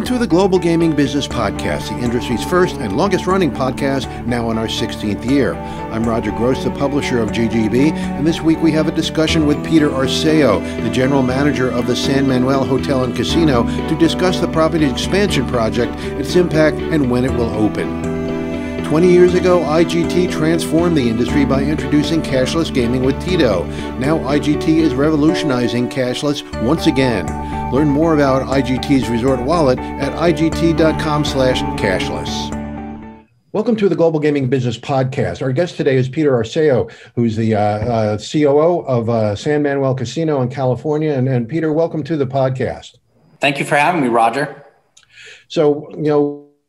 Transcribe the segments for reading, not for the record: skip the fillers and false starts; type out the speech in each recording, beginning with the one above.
Welcome to the Global Gaming Business Podcast, the industry's first and longest running podcast, now in our 16th year. I'm Roger Gross, the publisher of GGB, and this week we have a discussion with Peter Arceo, the general manager of the San Manuel Hotel and Casino, to discuss the property's expansion project, its impact, and when it will open. 20 years ago, IGT transformed the industry by introducing cashless gaming with Tito. Now IGT is revolutionizing cashless once again. Learn more about IGT's resort wallet at igt.com/cashless. Welcome to the Global Gaming Business Podcast. Our guest today is Peter Arceo, who's the COO of San Manuel Casino in California. And Peter, welcome to the podcast. Thank you for having me, Roger. So,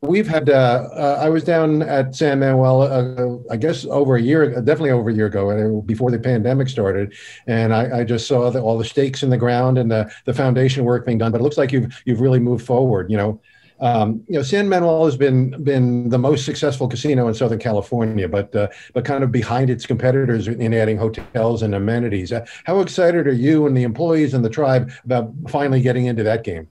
we've had, I was down at San Manuel, I guess definitely over a year ago, before the pandemic started. And I just saw all the stakes in the ground and the foundation work being done, but it looks like you've really moved forward. San Manuel has been the most successful casino in Southern California, but kind of behind its competitors in adding hotels and amenities. How excited are you and the employees and the tribe about finally getting into that game?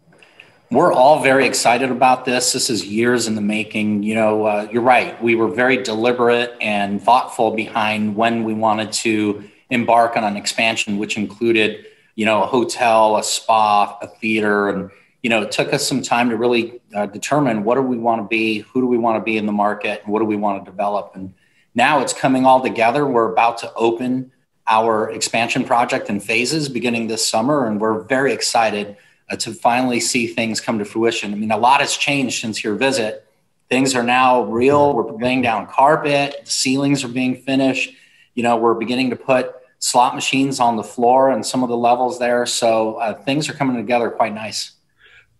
We're all very excited about this. This is years in the making. You're right. We were very deliberate and thoughtful behind when we wanted to embark on an expansion, which included, a hotel, a spa, a theater. And, it took us some time to really determine what do we want to be, who do we want to be in the market, and what do we want to develop. And now it's coming all together. We're about to open our expansion project in phases beginning this summer, and we're very excited to finally see things come to fruition. I mean, a lot has changed since your visit. Things are now real. We're laying down carpet. The ceilings are being finished. We're beginning to put slot machines on the floor and some of the levels there. So things are coming together quite nice.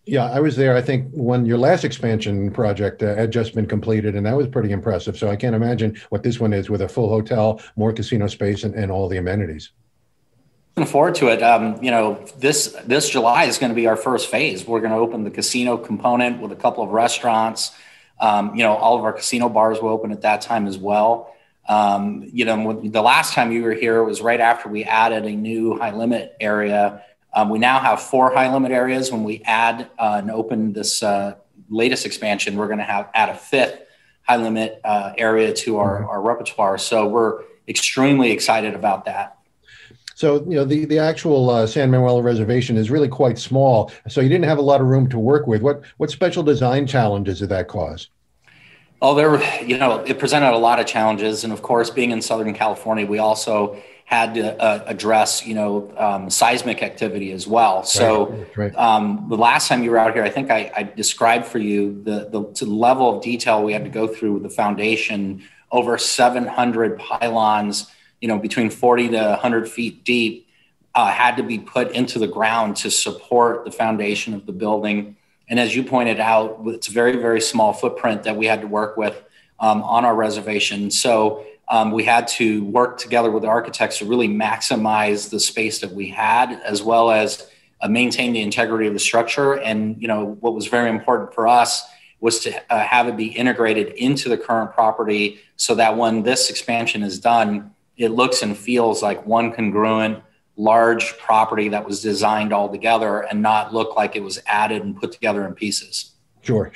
Yeah, I was there, I think, when your last expansion project had just been completed, and that was pretty impressive. So I can't imagine what this one is with a full hotel, more casino space, and all the amenities. Looking forward to it. This July is going to be our first phase. We're going to open the casino component with a couple of restaurants. All of our casino bars will open at that time as well. The last time you were here was right after we added a new high limit area. We now have 4 high limit areas. When we add and open this latest expansion, we're going to add a 5th high limit area to our repertoire. So we're extremely excited about that. So, the actual San Manuel reservation is really quite small. So you didn't have a lot of room to work with. What special design challenges did that cause? Oh, it presented a lot of challenges. And of course, being in Southern California, we also had to address, seismic activity as well. So right. The last time you were out here, I think I described for you the level of detail we had to go through with the foundation, over 700 pylons, between 40 to 100 feet deep, had to be put into the ground to support the foundation of the building. And as you pointed out, it's a very, very small footprint that we had to work with on our reservation. So we had to work together with the architects to really maximize the space that we had, as well as maintain the integrity of the structure. And, what was very important for us was to have it be integrated into the current property so that when this expansion is done, it looks and feels like one congruent, large property that was designed all together and not look like it was added and put together in pieces. Sure.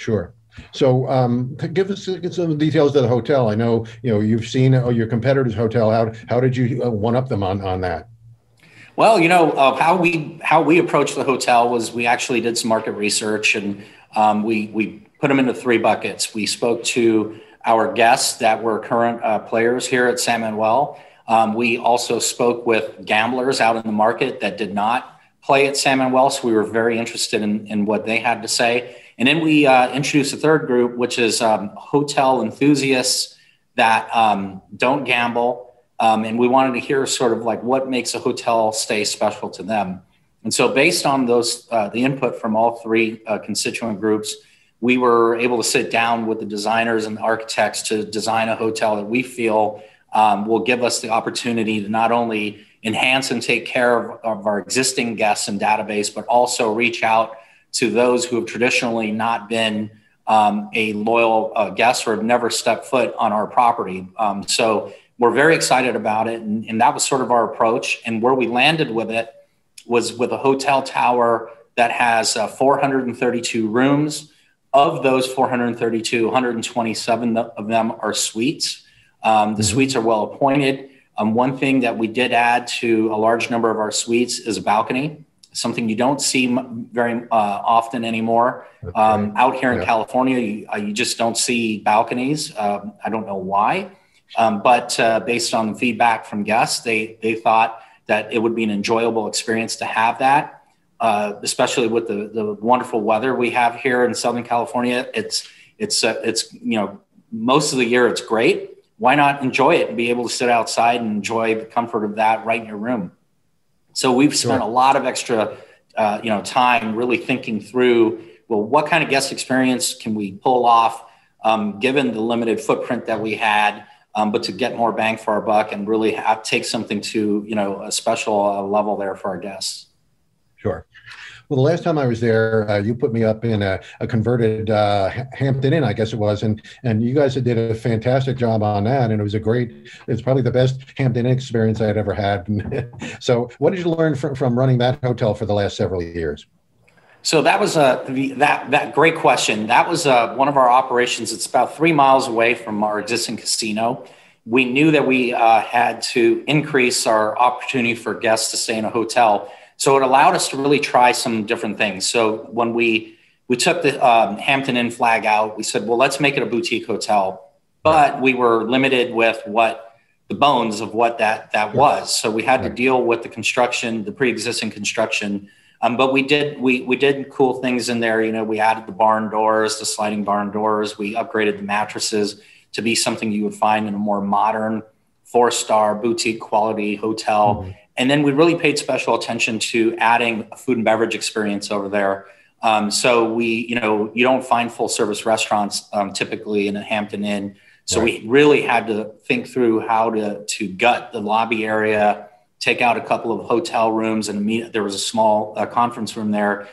So give us some details of the hotel. I know, you've seen your competitor's hotel. How did you one-up them on that? Well, how we approached the hotel was we actually did some market research, and we put them into 3 buckets. We spoke to our guests that were current players here at San Manuel. We also spoke with gamblers out in the market that did not play at San Manuel, so we were very interested in what they had to say. And then we introduced a third group, which is hotel enthusiasts that don't gamble, and we wanted to hear sort of like what makes a hotel stay special to them. And so based on those, the input from all 3 constituent groups, we were able to sit down with the designers and the architects to design a hotel that we feel will give us the opportunity to not only enhance and take care of our existing guests and database, but also reach out to those who have traditionally not been a loyal guest or have never stepped foot on our property. So we're very excited about it. And that was sort of our approach. And where we landed with it was with a hotel tower that has 432 rooms. Of those 432, 127 of them are suites. The suites are well appointed. One thing that we did add to a large number of our suites is a balcony, something you don't see very often anymore. Out here in California, you just don't see balconies. I don't know why, but based on the feedback from guests, they thought that it would be an enjoyable experience to have that, especially with the wonderful weather we have here in Southern California. It's most of the year it's great. Why not enjoy it and be able to sit outside and enjoy the comfort of that right in your room? So we've spent a lot of extra, time really thinking through, well, what kind of guest experience can we pull off, given the limited footprint that we had, but to get more bang for our buck and really take something to, a special level there for our guests. Sure. Well, the last time I was there, you put me up in a converted Hampton Inn, I guess it was, and you guys did a fantastic job on that, and it's probably the best Hampton Inn experience I had ever had. So what did you learn from running that hotel for the last several years? So that was that great question. That was one of our operations. It's about 3 miles away from our existing casino. We knew that we had to increase our opportunity for guests to stay in a hotel. So it allowed us to really try some different things. So when we took the Hampton Inn flag out, we said, well, let's make it a boutique hotel. But we were limited with what the bones of what that was. So we had to deal with the construction, the pre-existing construction. But we did cool things in there. We added the barn doors, the sliding barn doors. We upgraded the mattresses to be something you would find in a more modern 4-star boutique quality hotel. Mm-hmm. And then we really paid special attention to adding a food and beverage experience over there. So you don't find full service restaurants typically in a Hampton Inn. So we really had to think through how to gut the lobby area, take out a couple of hotel rooms, and there was a small conference room there.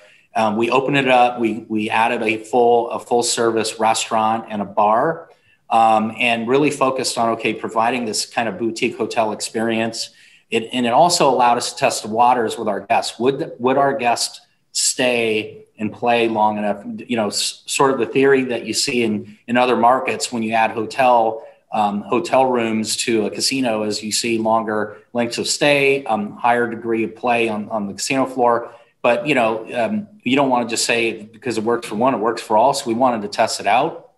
We opened it up. We added a full service restaurant and a bar, and really focused on providing this kind of boutique hotel experience. And it also allowed us to test the waters with our guests. Would our guests stay and play long enough? Sort of the theory that you see in other markets when you add hotel rooms to a casino is you see longer lengths of stay, higher degree of play on the casino floor. But, you don't want to just say because it works for one, it works for all. So we wanted to test it out.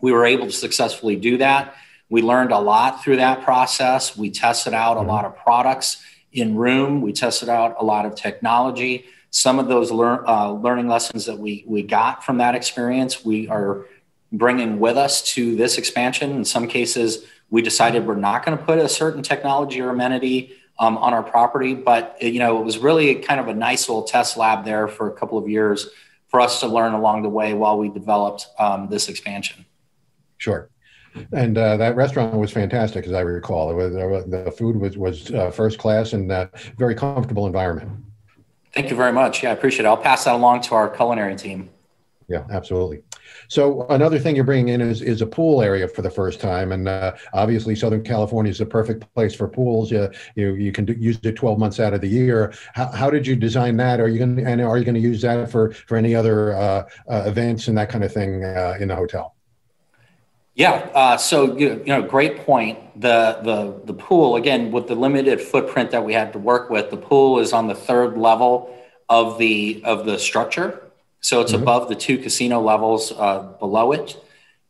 We were able to successfully do that. We learned a lot through that process. We tested out a lot of products in room. We tested out a lot of technology. Some of those learning lessons that we got from that experience, we are bringing with us to this expansion. In some cases, we decided we're not going to put a certain technology or amenity on our property, but it was really kind of a nice little test lab there for a couple of years for us to learn along the way while we developed this expansion. Sure. And that restaurant was fantastic, as I recall. The food was first class and very comfortable environment. Thank you very much. Yeah, I appreciate it. I'll pass that along to our culinary team. Yeah, absolutely. So another thing you're bringing in is a pool area for the first time. And obviously, Southern California is a perfect place for pools. You can use it 12 months out of the year. How did you design that? Are you going to use that for any other events and that kind of thing in the hotel? Yeah. So, great point. The pool, again, with the limited footprint that we had to work with, the pool is on the 3rd level of the structure. So it's above the 2 casino levels below it.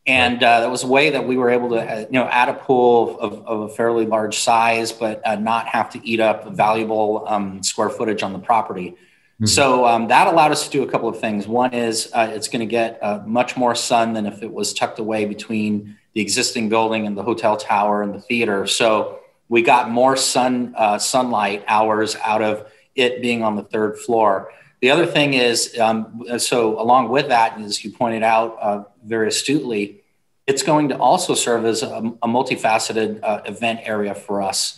And that was a way that we were able to, add a pool of a fairly large size, but not have to eat up valuable square footage on the property. So that allowed us to do a couple of things. One is it's going to get much more sun than if it was tucked away between the existing building and the hotel tower and the theater. So we got more sunlight hours out of it being on the 3rd floor. The other thing is, so along with that, as you pointed out very astutely, it's going to also serve as a multifaceted event area for us.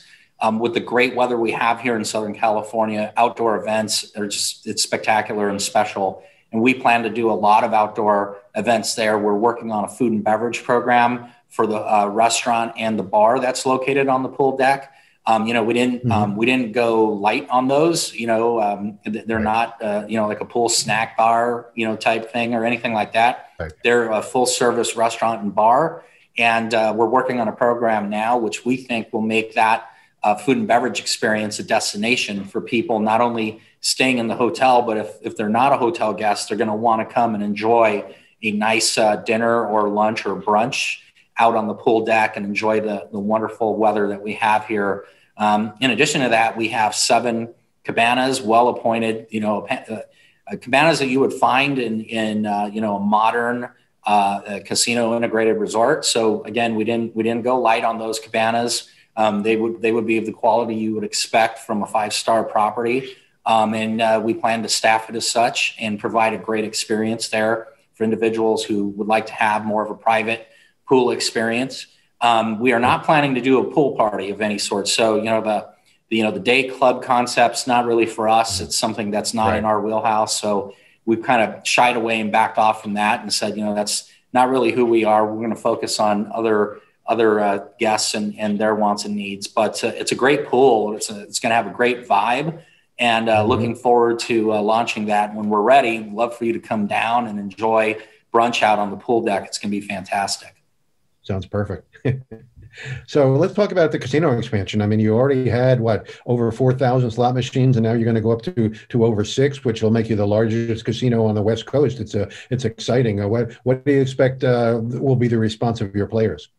With the great weather we have here in Southern California, outdoor events it's spectacular and special. And we plan to do a lot of outdoor events there. We're working on a food and beverage program for the restaurant and the bar that's located on the pool deck. We didn't go light on those. They're not like a pool snack bar type thing or anything like that. Right. They're a full service restaurant and bar, and we're working on a program now which we think will make that food and beverage experience a destination for people not only staying in the hotel, but if they're not a hotel guest, they're going to want to come and enjoy a nice dinner or lunch or brunch out on the pool deck and enjoy the wonderful weather that we have here. In addition to that, we have 7 cabanas, well-appointed, cabanas that you would find in a modern casino integrated resort. So again, we didn't go light on those cabanas. They would be of the quality you would expect from a 5-star property. And we plan to staff it as such and provide a great experience there for individuals who would like to have more of a private pool experience. We are not planning to do a pool party of any sort. So, the day club concept's not really for us. It's something that's not in our wheelhouse. So we've kind of shied away and backed off from that and said, that's not really who we are. We're going to focus on other guests and their wants and needs. But it's a great pool. It's going to have a great vibe. And looking forward to launching that when we're ready. Love for you to come down and enjoy brunch out on the pool deck. It's going to be fantastic. Sounds perfect. So let's talk about the casino expansion. I mean, you already had over 4,000 slot machines, and now you're going to go up to over 6, which will make you the largest casino on the West Coast. It's exciting. What do you expect will be the response of your players?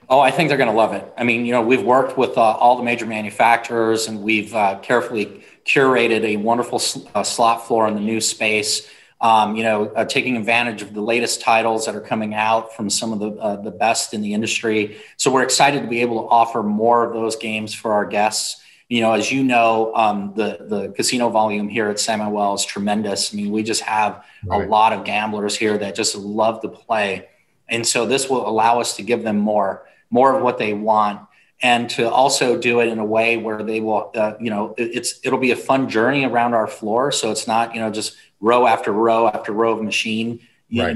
Oh, I think they're going to love it. I mean, we've worked with all the major manufacturers, and we've carefully curated a wonderful slot floor in the new space. Taking advantage of the latest titles that are coming out from some of the best in the industry. So we're excited to be able to offer more of those games for our guests. As the casino volume here at San Manuel is tremendous. I mean, we just have a lot of gamblers here that just love to play. And so this will allow us to give them more of what they want, and to also do it in a way where they will, it'll be a fun journey around our floor. So it's not, just row after row after row of machines. Sure.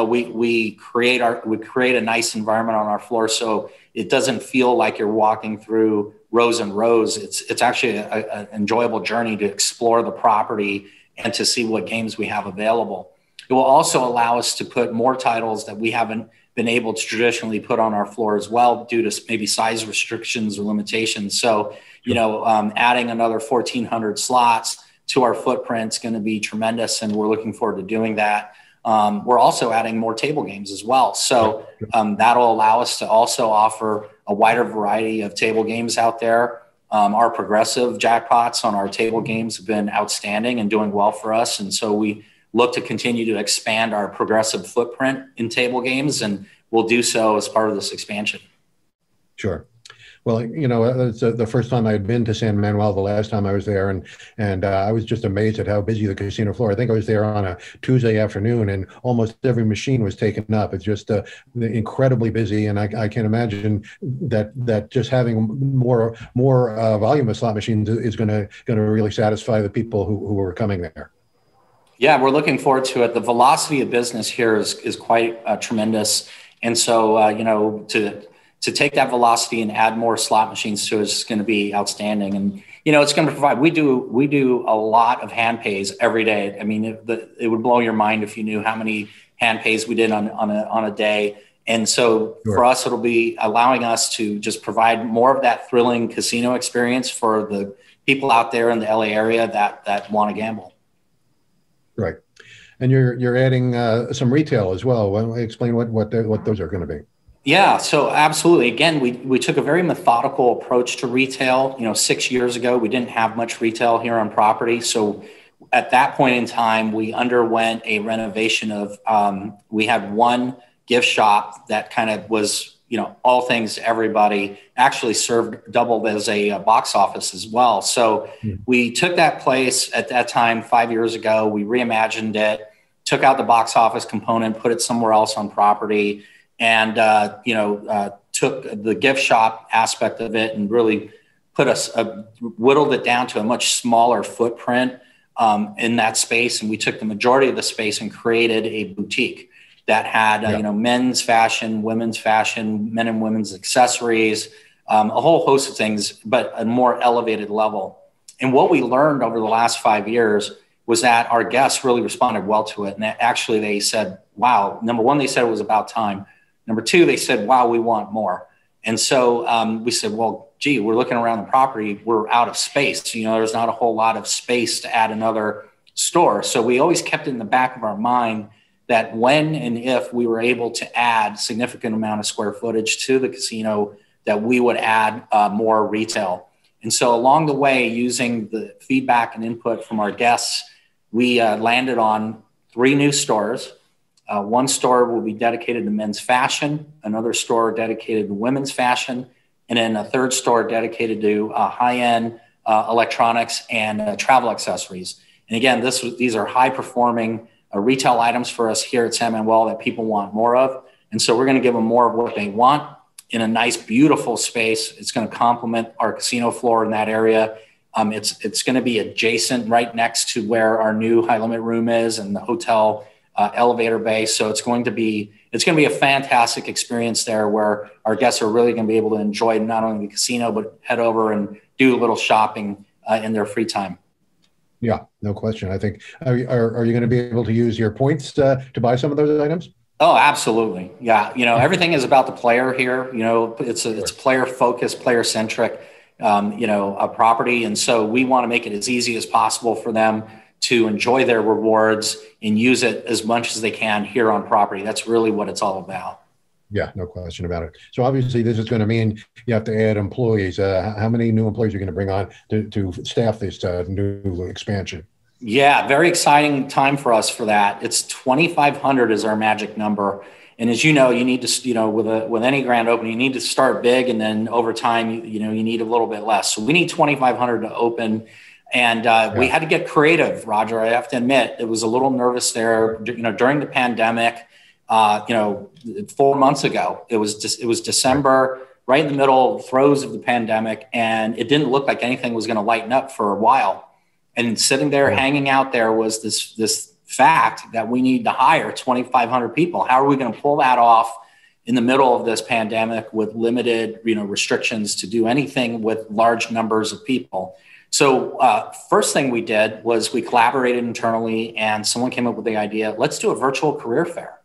We create a nice environment on our floor, so it doesn't feel like you're walking through rows and rows. It's actually an enjoyable journey to explore the property and to see what games we have available. It will also allow us to put more titles that we haven't been able to traditionally put on our floor as well, due to maybe size restrictions or limitations. So, adding another 1,400 slots to our footprint is going to be tremendous, and we're looking forward to doing that. We're also adding more table games as well. So that'll allow us to also offer a wider variety of table games out there. Our progressive jackpots on our table games have been outstanding and doing well for us. And so we look to continue to expand our progressive footprint in table games, and we'll do so as part of this expansion. Sure. Well, it's the first time I had been to San Manuel. The last time I was there, and I was just amazed at how busy the casino floor. I think I was there on a Tuesday afternoon, and almost every machine was taken up. It's just incredibly busy, and I can imagine that just having more volume of slot machines is going to really satisfy the people who are coming there. Yeah, we're looking forward to it. The velocity of business here is quite tremendous, and so to take that velocity and add more slot machines to it is going to be outstanding. And it's going to provide. We do a lot of hand pays every day. I mean, it would blow your mind if you knew how many hand pays we did on a day. And so Sure. For us, it'll be allowing us to just provide more of that thrilling casino experience for the people out there in the LA area that want to gamble. Right. And you're adding some retail as well. Why don't you explain what those are going to be? Yeah, so absolutely. Again, we took a very methodical approach to retail. 6 years ago, we didn't have much retail here on property. So at that point in time, we underwent a renovation of, we had one gift shop that kind of was, all things to everybody, actually doubled as a box office as well. So we took that place at that time 5 years ago, we reimagined it, took out the box office component, put it somewhere else on property, and took the gift shop aspect of it and really whittled it down to a much smaller footprint in that space. And we took the majority of the space and created a boutique that had men's fashion, women's fashion, men and women's accessories, a whole host of things, but a more elevated level. And what we learned over the last 5 years was that our guests really responded well to it. And actually they said, wow, number one, they said it was about time. Number two, they said, wow, we want more. And so we said, well, gee, we're looking around the property, we're out of space. There's not a whole lot of space to add another store. So we always kept it in the back of our mind that when and if we were able to add significant amount of square footage to the casino, that we would add more retail. And so along the way, using the feedback and input from our guests, we landed on 3 new stores. One store will be dedicated to men's fashion, another store dedicated to women's fashion, and then a third store dedicated to high-end electronics and travel accessories. And again, these are high-performing retail items for us here at San Manuel that people want more of. And so we're going to give them more of what they want in a nice, beautiful space. It's going to complement our casino floor in that area. It's going to be adjacent right next to where our new high-limit room is and the hotel elevator bay. So it's going to be a fantastic experience there where our guests are really going to be able to enjoy not only the casino, but head over and do a little shopping in their free time. Yeah, no question. I think, are you going to be able to use your points to buy some of those items? Oh, absolutely. Yeah. Everything is about the player here. It's a player focused, player centric, a property. And so we want to make it as easy as possible for them to enjoy their rewards and use it as much as they can here on property. That's really what it's all about. Yeah, no question about it. So obviously this is going to mean you have to add employees. How many new employees are you going to bring on to staff this new expansion? Yeah, very exciting time for us for that. It's 2,500 is our magic number. And as you know, you need to, with any grand opening, you need to start big. And then over time, you need a little bit less. So we need 2,500 to open. And we had to get creative, Roger. I have to admit, it was a little nervous there, during the pandemic, 4 months ago. It was December, right in the middle throes of the pandemic. And it didn't look like anything was going to lighten up for a while. And sitting there, hanging out there was this fact that we need to hire 2,500 people. How are we going to pull that off in the middle of this pandemic with limited, restrictions to do anything with large numbers of people? So first thing we did was we collaborated internally, and someone came up with the idea, let's do a virtual career fair.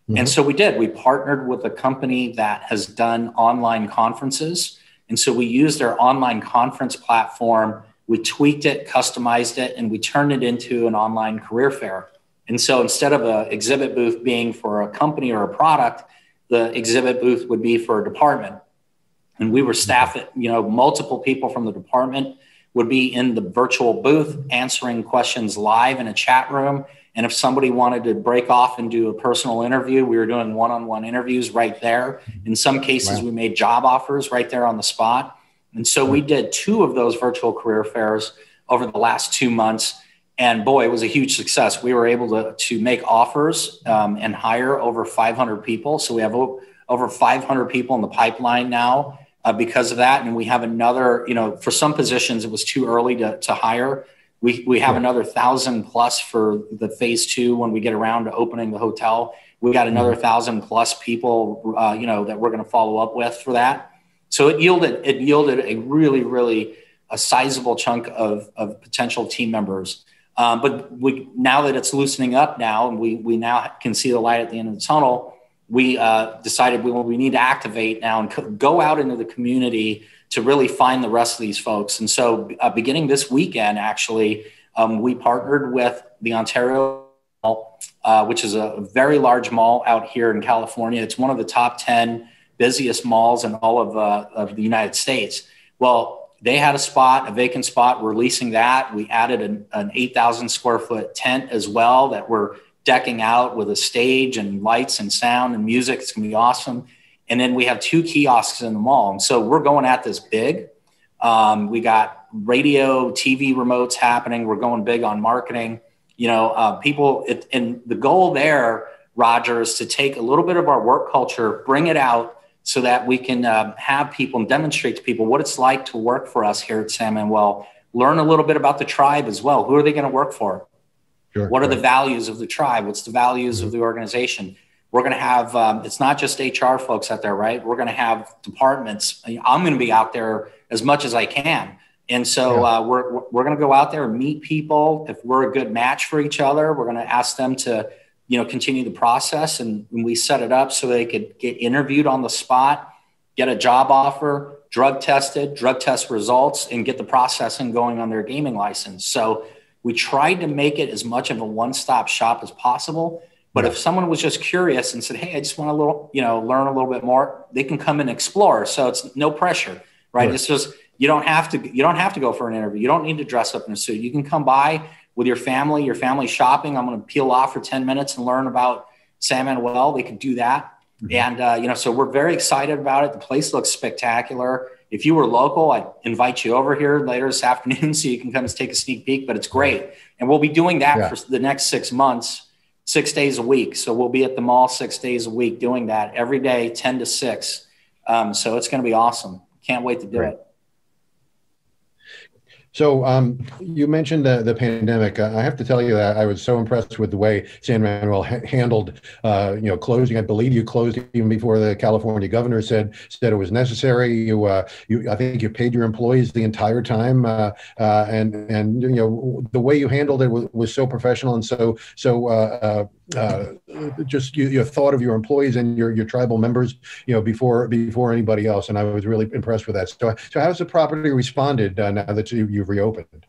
Mm-hmm. And so we did. We partnered with a company that has done online conferences. And so we used their online conference platform. We tweaked it, customized it, and we turned it into an online career fair. And so instead of an exhibit booth being for a company or a product, the exhibit booth would be for a department. And we were staffed, multiple people from the department would be in the virtual booth answering questions live in a chat room. And if somebody wanted to break off and do a personal interview, we were doing one-on-one interviews right there. In some cases, we made job offers right there on the spot. And so we did 2 of those virtual career fairs over the last 2 months. And boy, it was a huge success. We were able to make offers and hire over 500 people. So we have over 500 people in the pipeline now because of that. And we have another, for some positions, it was too early to hire. We have another 1,000 plus for the phase 2 when we get around to opening the hotel. We got another 1,000 plus people, that we're going to follow up with for that. So it yielded a really, really a sizable chunk of potential team members. But now that it's loosening up now, and we now can see the light at the end of the tunnel, we decided we need to activate now and go out into the community to really find the rest of these folks. And so beginning this weekend, actually, we partnered with the Ontario Mall, which is a very large mall out here in California. It's one of the top 10 busiest malls in all of the United States. Well, they had a vacant spot. We're leasing that. We added an 8,000 square foot tent as well that we're decking out with a stage and lights and sound and music. It's gonna be awesome. And then we have 2 kiosks in the mall. And so we're going at this big. We got radio, TV remotes happening. We're going big on marketing. And the goal there, Roger, is to take a little bit of our work culture, bring it out, so that we can have people and demonstrate to people what it's like to work for us here at San Manuel. Learn a little bit about the tribe as well. Who are they going to work for? Sure, what are the values of the tribe? What's the values of the organization? We're going to have, it's not just HR folks out there, right? We're going to have departments. I'm going to be out there as much as I can. And so we're going to go out there and meet people. If we're a good match for each other, we're going to ask them to, continue the process. And we set it up so they could get interviewed on the spot, get a job offer, drug test results, and get the processing going on their gaming license. So we tried to make it as much of a one-stop shop as possible. But if someone was just curious and said, hey, I just want learn a little bit more, they can come and explore. So it's no pressure, right? It's just, you don't have to go for an interview. You don't need to dress up in a suit. You can come by with your family shopping. I'm going to peel off for 10 minutes and learn about San Manuel. They can do that. Mm-hmm. And, so we're very excited about it. The place looks spectacular. If you were local, I'd invite you over here later this afternoon so you can come and take a sneak peek, but it's great. And we'll be doing that for the next 6 months. 6 days a week. So we'll be at the mall 6 days a week doing that every day, 10 to 6. So it's going to be awesome. Can't wait to do it. So you mentioned the pandemic. I have to tell you that I was so impressed with the way San Manuel handled, closing. I believe you closed even before the California governor said it was necessary. I think you paid your employees the entire time, and the way you handled it was so professional and so just your thought of your employees and your tribal members, before anybody else. And I was really impressed with that. So how's the property responded now that you've reopened?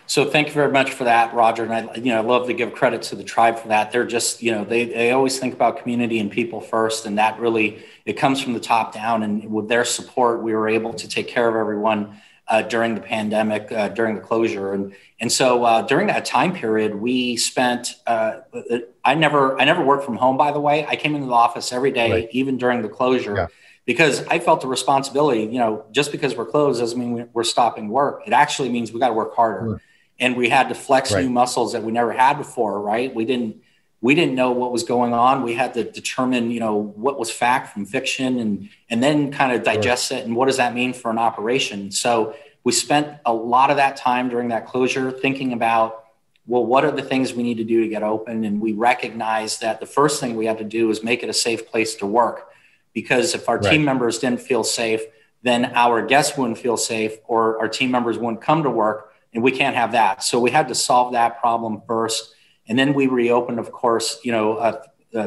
So thank you very much for that, Roger. And I love to give credit to the tribe for that. They're just, they always think about community and people first. And that really, it comes from the top down. And with their support, we were able to take care of everyone during the pandemic, during the closure. And so during that time period, we spent, I never worked from home, by the way. I came into the office every day, even during the closure, because I felt the responsibility. Just because we're closed doesn't mean we're stopping work. It actually means we got to work harder. And we had to flex new muscles that we never had before, right? We didn't know what was going on. We had to determine, what was fact from fiction and then kind of digest it. And what does that mean for an operation? So we spent a lot of that time during that closure thinking about, well, what are the things we need to do to get open? And we recognized that the first thing we had to do is make it a safe place to work. Because if our team members didn't feel safe, then our guests wouldn't feel safe or our team members wouldn't come to work, and we can't have that. So we had to solve that problem first. And then we reopened, of course,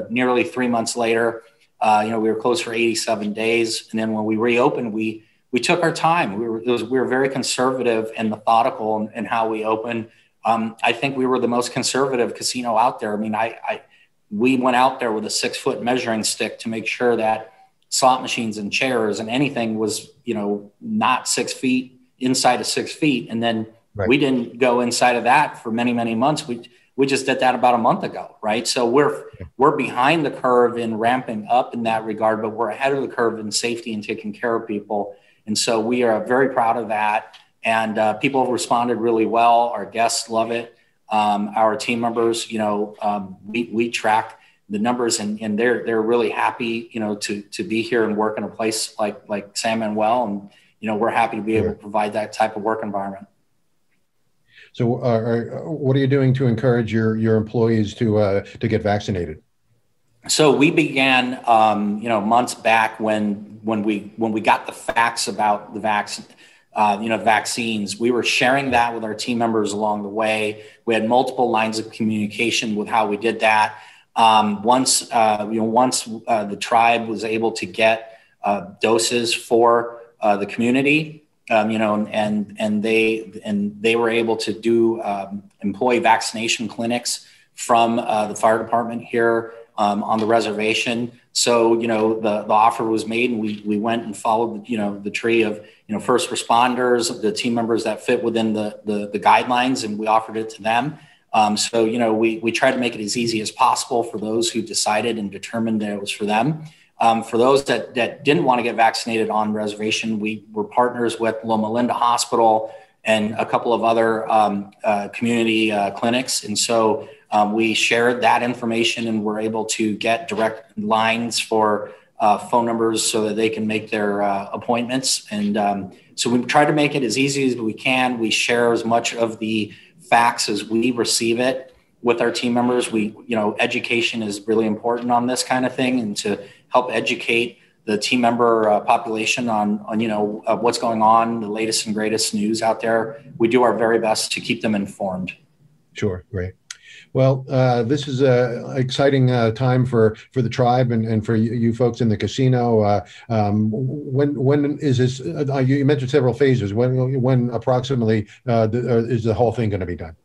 nearly 3 months later. We were closed for 87 days. And then when we reopened, we took our time. We were very conservative and methodical in how we opened. I think we were the most conservative casino out there. I mean, we went out there with a 6-foot measuring stick to make sure that slot machines and chairs and anything was, not 6 feet inside of 6 feet. And then we didn't go inside of that for many, many months. We just did that about a month ago, right? So we're behind the curve in ramping up in that regard, but we're ahead of the curve in safety and taking care of people. And so we are very proud of that. And people have responded really well. Our guests love it. Our team members, we track the numbers and they're really happy, to be here and work in a place like San Manuel. And, we're happy to be able to provide that type of work environment. So what are you doing to encourage your employees to get vaccinated? So we began, months back when we got the facts about the vaccines. We were sharing that with our team members along the way. We had multiple lines of communication with how we did that. Once the tribe was able to get doses for the community, and they were able to do employee vaccination clinics from the fire department here on the reservation. So, the offer was made and we went and followed, the tree of, first responders, the team members that fit within the guidelines, and we offered it to them. So, we tried to make it as easy as possible for those who decided and determined that it was for them. For those that didn't want to get vaccinated on reservation, we were partners with Loma Linda Hospital and a couple of other community clinics. And so we shared that information and were able to get direct lines for phone numbers so that they can make their appointments. And so we try to make it as easy as we can. We share as much of the facts as we receive it. with our team members. Education is really important on this kind of thing, and to help educate the team member population on what's going on, the latest and greatest news out there. We do our very best to keep them informed. Sure. Great. Well, this is an exciting time for the tribe and for you folks in the casino. When is this? You mentioned several phases. When approximately is the whole thing going to be done?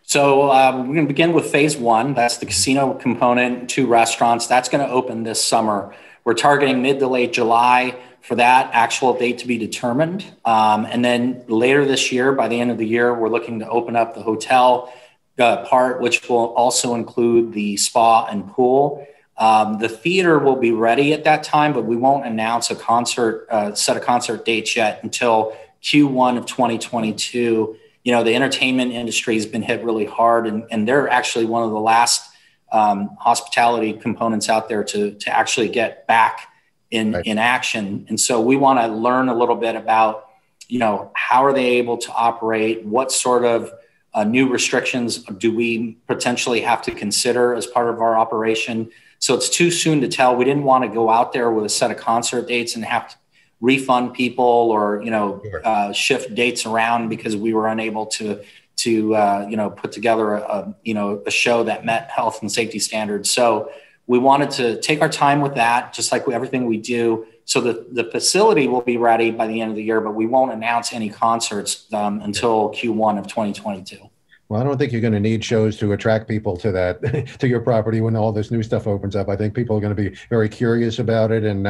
So we're going to begin with phase one. That's the casino component, 2 restaurants. That's going to open this summer. We're targeting mid to late July for that actual date to be determined. And then later this year, by the end of the year, we're looking to open up the hotel part, which will also include the spa and pool. The theater will be ready at that time, but we won't announce a set of concert dates yet until Q1 of 2022. The entertainment industry has been hit really hard, and they're actually one of the last hospitality components out there to actually get back in action. And so we want to learn a little bit about, how are they able to operate? What sort of new restrictions do we potentially have to consider as part of our operation? So it's too soon to tell. We didn't want to go out there with a set of concert dates and have to refund people or, shift dates around because we were unable to put together a show that met health and safety standards. So we wanted to take our time with that, just like everything we do. So the facility will be ready by the end of the year, but we won't announce any concerts until Q1 of 2022. Well, I don't think you're going to need shows to attract people to to your property when all this new stuff opens up. I think people are going to be very curious about it, and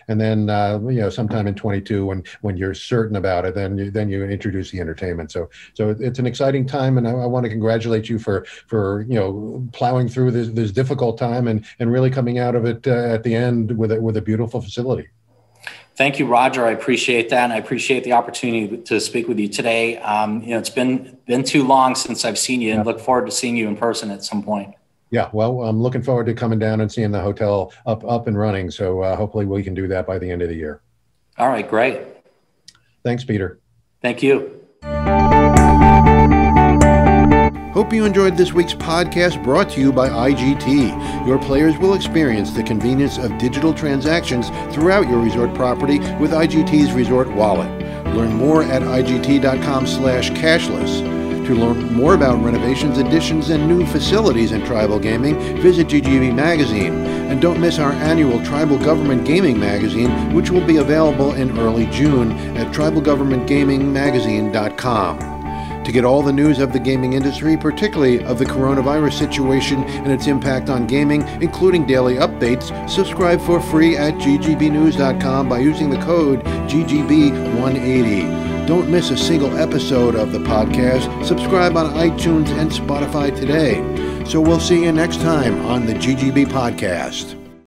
then sometime in 22, when you're certain about it, then you introduce the entertainment. So it's an exciting time, and I want to congratulate you for plowing through this difficult time and really coming out of it at the end with a beautiful facility. Thank you, Roger. I appreciate that. And I appreciate the opportunity to speak with you today. It's been too long since I've seen you, and look forward to seeing you in person at some point. Yeah, well, I'm looking forward to coming down and seeing the hotel up and running. So hopefully we can do that by the end of the year. All right, great. Thanks, Peter. Thank you. Hope you enjoyed this week's podcast, brought to you by IGT. Your players will experience the convenience of digital transactions throughout your resort property with IGT's Resort Wallet. Learn more at IGT.com/cashless. To learn more about renovations, additions, and new facilities in tribal gaming, visit GGB Magazine. And don't miss our annual Tribal Government Gaming Magazine, which will be available in early June at tribalgovernmentgamingmagazine.com. To get all the news of the gaming industry, particularly of the coronavirus situation and its impact on gaming, including daily updates, subscribe for free at ggbnews.com by using the code GGB180. Don't miss a single episode of the podcast. Subscribe on iTunes and Spotify today. So we'll see you next time on the GGB Podcast.